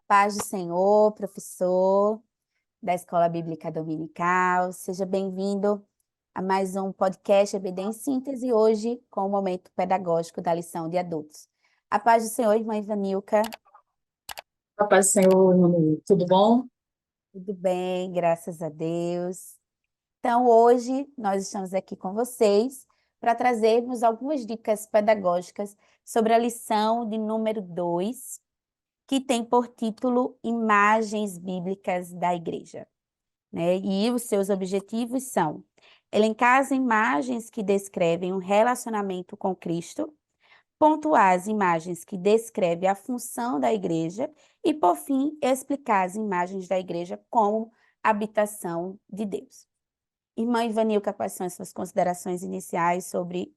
Paz do Senhor, professor da Escola Bíblica Dominical. Seja bem-vindo a mais um podcast EBD em Síntese, hoje com o momento pedagógico da lição de adultos. A paz do Senhor, irmã Ivanilca. A paz do Senhor, Manu. Tudo bom? Tudo bem, graças a Deus. Então, hoje nós estamos aqui com vocês para trazermos algumas dicas pedagógicas sobre a lição de número 2, que tem por título Imagens Bíblicas da Igreja, né? E os seus objetivos são elencar as imagens que descrevem um relacionamento com Cristo, pontuar as imagens que descrevem a função da igreja e, por fim, explicar as imagens da igreja como habitação de Deus. Irmã Ivanilca, quais são as suas considerações iniciais sobre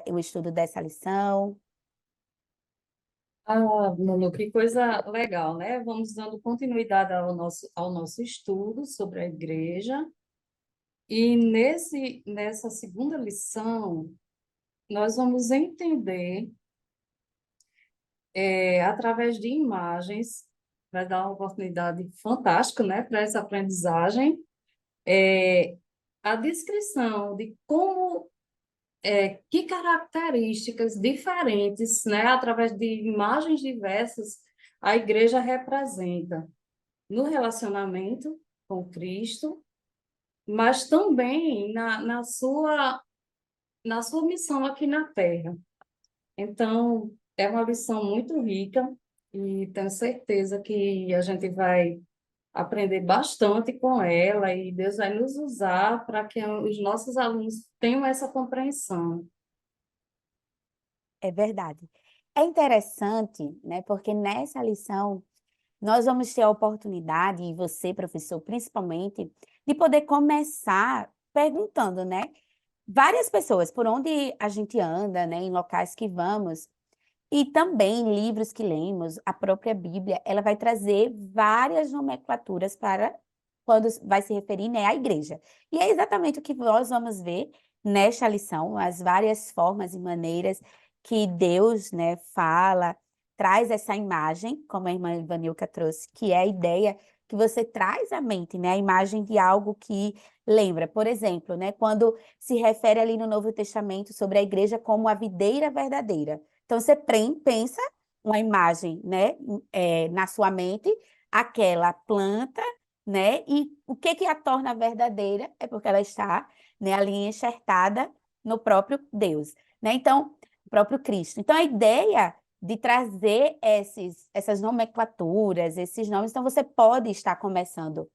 o estudo dessa lição? Manu, que coisa legal, né? Vamos dando continuidade ao nosso estudo sobre a igreja. E nessa segunda lição, nós vamos entender, através de imagens, vai dar uma oportunidade fantástica, né, para essa aprendizagem, a descrição de que características diferentes, né, através de imagens diversas, a igreja representa no relacionamento com Cristo, mas também na sua missão aqui na Terra. Então, é uma lição muito rica e tenho certeza que a gente vai aprender bastante com ela e Deus vai nos usar para que os nossos alunos tenham essa compreensão. É verdade. É interessante, né, porque nessa lição nós vamos ter a oportunidade, e você, professor, principalmente, de poder começar perguntando, né? Várias pessoas, por onde a gente anda, né, em locais que vamos, e também livros que lemos, a própria Bíblia, ela vai trazer várias nomenclaturas para quando vai se referir, né, à igreja. E é exatamente o que nós vamos ver nesta lição, as várias formas e maneiras que Deus, né, fala, traz essa imagem, como a irmã Ivanilca trouxe, que é a ideia que você traz à mente, né, a imagem de algo que lembra. Por exemplo, né, quando se refere ali no Novo Testamento sobre a igreja como a videira verdadeira. Então, você pensa uma imagem, né, na sua mente, aquela planta, né, e o que que a torna verdadeira é porque ela está, né, ali enxertada no próprio Deus, né, então, o próprio Cristo. Então, a ideia de trazer essas nomenclaturas, esses nomes, então você pode estar começando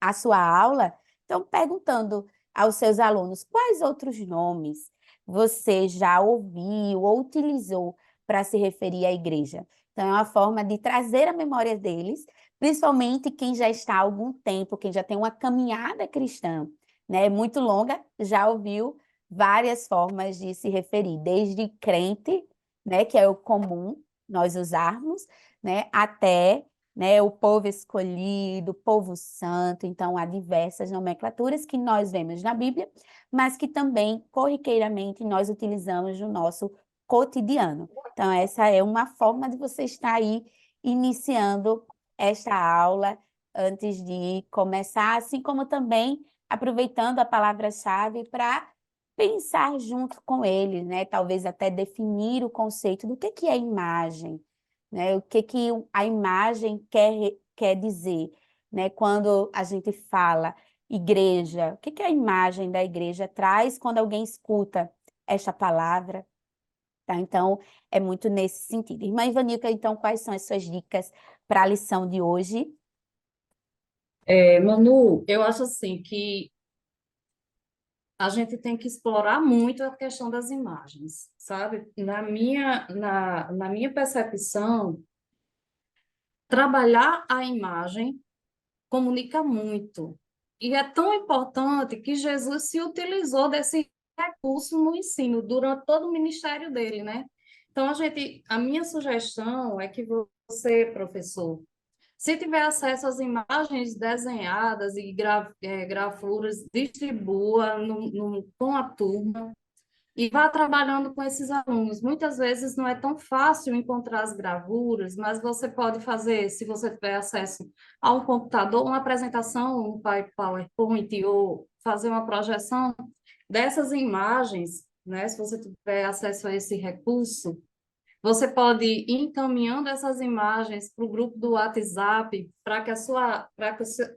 a sua aula, então perguntando aos seus alunos quais outros nomes você já ouviu ou utilizou para se referir à igreja. Então, é uma forma de trazer a memória deles, principalmente quem já está há algum tempo, quem já tem uma caminhada cristã, né, muito longa, já ouviu várias formas de se referir, desde crente, né, que é o comum nós usarmos, né, até, né, o povo escolhido, o povo santo. Então, há diversas nomenclaturas que nós vemos na Bíblia, mas que também, corriqueiramente, nós utilizamos no nosso cotidiano. Então, essa é uma forma de você estar aí iniciando esta aula antes de começar, assim como também aproveitando a palavra-chave para pensar junto com ele, né? Talvez até definir o conceito do que é imagem, né? O que a imagem quer dizer, né? Quando a gente fala igreja, o que a imagem da igreja traz quando alguém escuta esta palavra, tá? Então, é muito nesse sentido. Irmã Ivanica, então, quais são as suas dicas para a lição de hoje? Manu, eu acho assim que a gente tem que explorar muito a questão das imagens, sabe? Na minha percepção, trabalhar a imagem comunica muito. E é tão importante que Jesus se utilizou desse recurso no ensino durante todo o ministério dele, né? Então, a minha sugestão é que você, professor, se tiver acesso às imagens desenhadas e gravuras, distribua com a turma, e vá trabalhando com esses alunos. Muitas vezes não é tão fácil encontrar as gravuras, mas você pode fazer, se você tiver acesso a um computador, uma apresentação, um PowerPoint, ou fazer uma projeção dessas imagens, né? Se você tiver acesso a esse recurso, você pode ir encaminhando essas imagens para o grupo do WhatsApp, para que,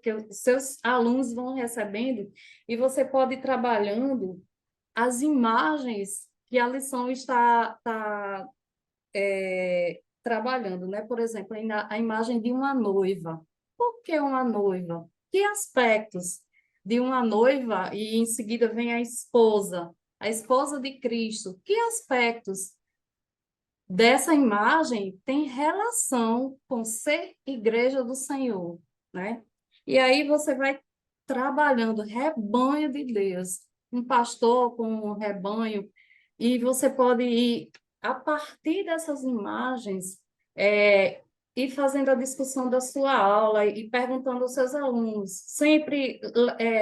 que os seus alunos vão recebendo, e você pode ir trabalhando as imagens que a lição está trabalhando, né? Por exemplo, a imagem de uma noiva. Por que uma noiva? Que aspectos de uma noiva e em seguida vem a esposa de Cristo? Que aspectos dessa imagem tem relação com ser igreja do Senhor, né? E aí você vai trabalhando rebanho de Deus, um pastor com um rebanho, e você pode ir, a partir dessas imagens, ir fazendo a discussão da sua aula e perguntando aos seus alunos, sempre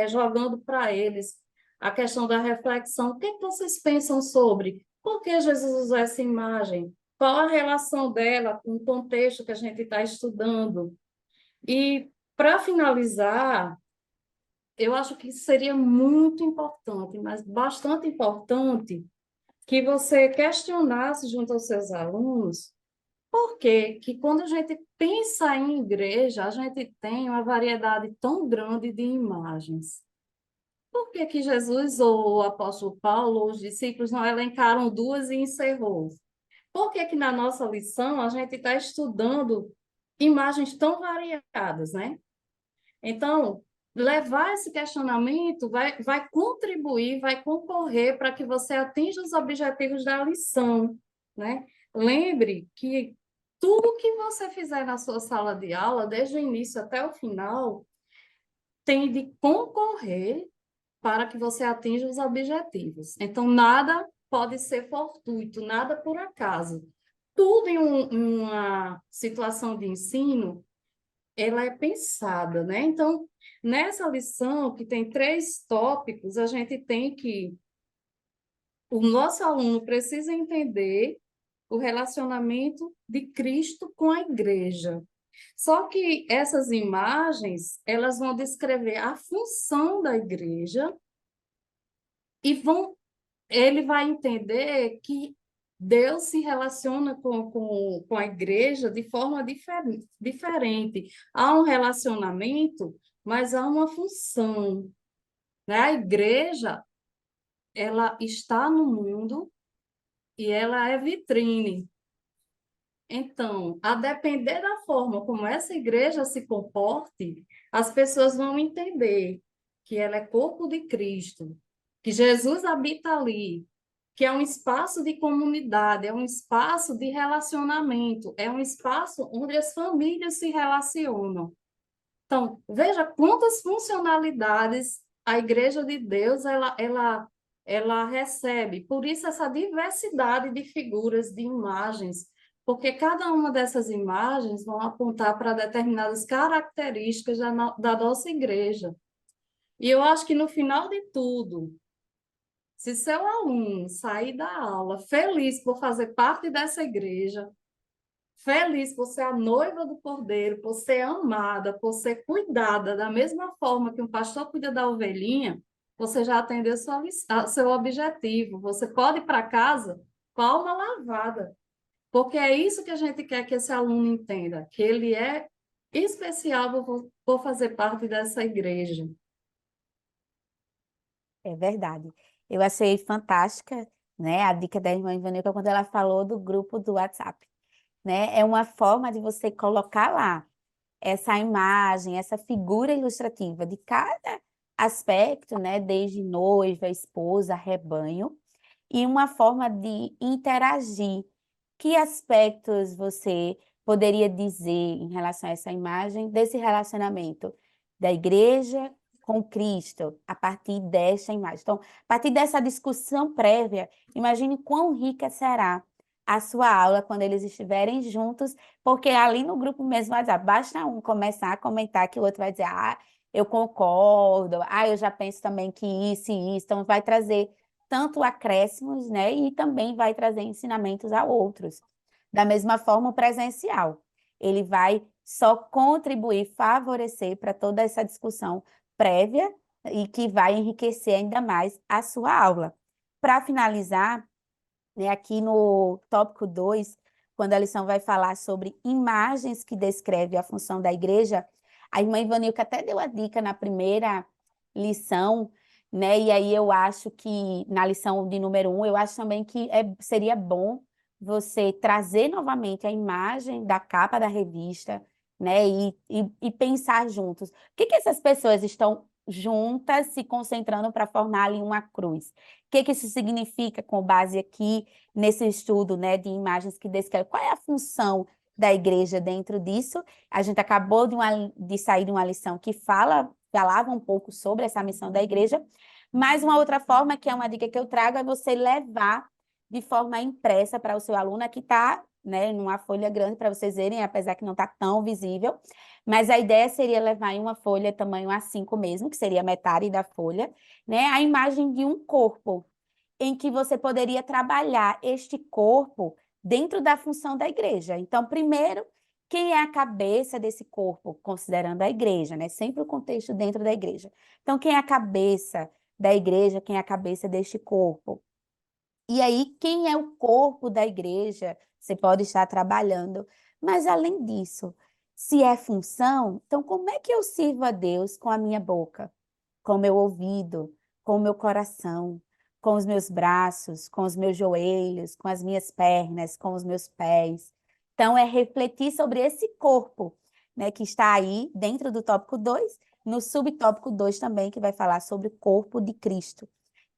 jogando para eles a questão da reflexão. O que que vocês pensam sobre? Por que Jesus usou essa imagem? Qual a relação dela com o contexto que a gente está estudando? E, para finalizar, eu acho que seria muito importante, mas bastante importante, que você questionasse junto aos seus alunos por que quando a gente pensa em igreja, a gente tem uma variedade tão grande de imagens. Por que Jesus ou o apóstolo Paulo ou os discípulos não elencaram duas e encerrou? Por que na nossa lição a gente está estudando imagens tão variadas, né? Então, levar esse questionamento vai contribuir, vai concorrer para que você atinja os objetivos da lição, né? Lembre que tudo que você fizer na sua sala de aula, desde o início até o final, tem de concorrer para que você atinja os objetivos. Então, nada pode ser fortuito, nada por acaso. Tudo em uma situação de ensino, ela é pensada, né? Então, nessa lição, que tem 3 tópicos, a gente tem que... O nosso aluno precisa entender o relacionamento de Cristo com a igreja. Só que essas imagens, elas vão descrever a função da igreja e ele vai entender que Deus se relaciona com a igreja de forma diferente. Há um relacionamento, mas há uma função, né? A igreja, ela está no mundo e ela é vitrine. Então, a depender da forma como essa igreja se comporte, as pessoas vão entender que ela é corpo de Cristo, que Jesus habita ali, que é um espaço de comunidade, é um espaço de relacionamento, é um espaço onde as famílias se relacionam. Então, veja quantas funcionalidades a Igreja de Deus ela recebe. Por isso, essa diversidade de figuras, de imagens, porque cada uma dessas imagens vão apontar para determinadas características da nossa igreja. E eu acho que no final de tudo, se seu aluno sair da aula feliz por fazer parte dessa igreja, feliz por ser a noiva do Cordeiro, por ser amada, por ser cuidada da mesma forma que um pastor cuida da ovelhinha, você já atendeu seu objetivo. Você pode ir para casa com a alma lavada, porque é isso que a gente quer que esse aluno entenda, que ele é especial por fazer parte dessa igreja. É verdade. Eu achei fantástica, né, a dica da irmã Ivanilca quando ela falou do grupo do WhatsApp, né? É uma forma de você colocar lá essa imagem, essa figura ilustrativa de cada aspecto, né, desde noiva, esposa, rebanho, e uma forma de interagir. Que aspectos você poderia dizer em relação a essa imagem desse relacionamento da igreja com Cristo, a partir dessa imagem? Então, a partir dessa discussão prévia, imagine quão rica será a sua aula quando eles estiverem juntos, porque ali no grupo mesmo WhatsApp, basta um começar a comentar que o outro vai dizer, eu concordo, eu já penso também que isso e isso, então vai trazer tanto acréscimos, né, e também vai trazer ensinamentos a outros. Da mesma forma, o presencial, ele vai só contribuir, favorecer para toda essa discussão prévia e que vai enriquecer ainda mais a sua aula. Para finalizar, né, aqui no tópico 2, quando a lição vai falar sobre imagens que descrevem a função da igreja, a irmã Ivanilca até deu a dica na primeira lição, né? E aí eu acho que, na lição de número 1, eu acho também que seria bom você trazer novamente a imagem da capa da revista, né? E pensar juntos. O que essas pessoas estão juntas se concentrando para formar ali uma cruz? O que isso significa com base aqui nesse estudo, né, de imagens que descreve qual é a função da igreja dentro disso? A gente acabou de sair de uma lição que falava um pouco sobre essa missão da igreja, mas uma outra forma, que é uma dica que eu trago, é você levar de forma impressa para o seu aluno, aqui está, né, numa folha grande para vocês verem, apesar que não está tão visível, mas a ideia seria levar em uma folha tamanho A5 mesmo, que seria metade da folha, né, a imagem de um corpo, em que você poderia trabalhar este corpo dentro da função da igreja. Então, primeiro, quem é a cabeça desse corpo, considerando a igreja, né? Sempre o contexto dentro da igreja. Então, quem é a cabeça da igreja, quem é a cabeça deste corpo? E aí, quem é o corpo da igreja? Você pode estar trabalhando. Mas, além disso, se é função, então como é que eu sirvo a Deus com a minha boca, com o meu ouvido, com o meu coração, com os meus braços, com os meus joelhos, com as minhas pernas, com os meus pés? Então, é refletir sobre esse corpo, né, que está aí dentro do tópico 2, no subtópico 2 também, que vai falar sobre o corpo de Cristo.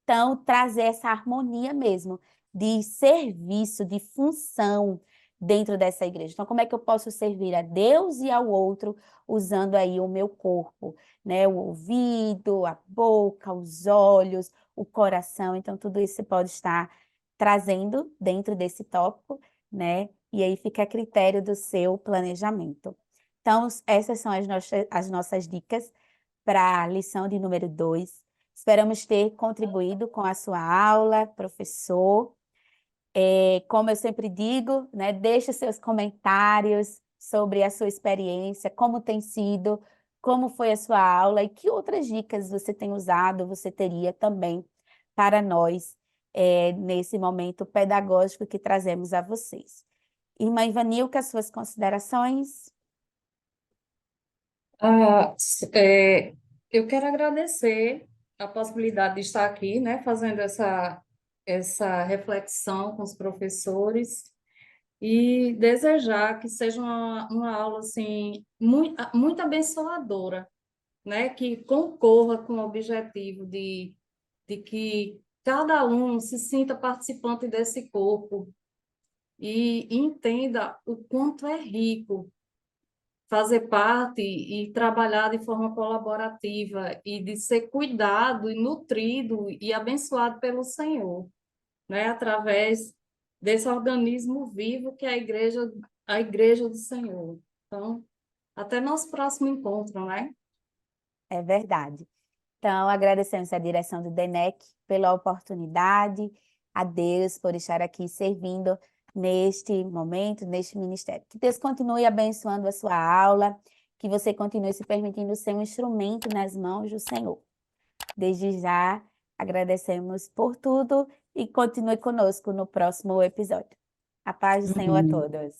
Então, trazer essa harmonia mesmo de serviço, de função dentro dessa igreja. Então, como é que eu posso servir a Deus e ao outro usando aí o meu corpo, né? O ouvido, a boca, os olhos, o coração. Então, tudo isso você pode estar trazendo dentro desse tópico, né? E aí fica a critério do seu planejamento. Então, essas são as nossas dicas para a lição de número 2. Esperamos ter contribuído com a sua aula, professor. Como eu sempre digo, né, deixe seus comentários sobre a sua experiência, como tem sido, como foi a sua aula e que outras dicas você tem usado, você teria também para nós, nesse momento pedagógico que trazemos a vocês. Irmã Ivanilca, suas considerações? Ah, eu quero agradecer a possibilidade de estar aqui, né, fazendo essa reflexão com os professores e desejar que seja uma aula assim muito abençoadora, né, que concorra com o objetivo de que cada aluno se sinta participante desse corpo e entenda o quanto é rico fazer parte e trabalhar de forma colaborativa e de ser cuidado e nutrido e abençoado pelo Senhor, né? Através desse organismo vivo que é a igreja do Senhor. Então, até nosso próximo encontro, né? É verdade. Então, agradecemos a direção do DENEC pela oportunidade, a Deus por estar aqui servindo neste momento, neste ministério. Que Deus continue abençoando a sua aula, que você continue se permitindo ser um instrumento nas mãos do Senhor. Desde já, agradecemos por tudo e continue conosco no próximo episódio. A paz do Senhor a Uhum. todos.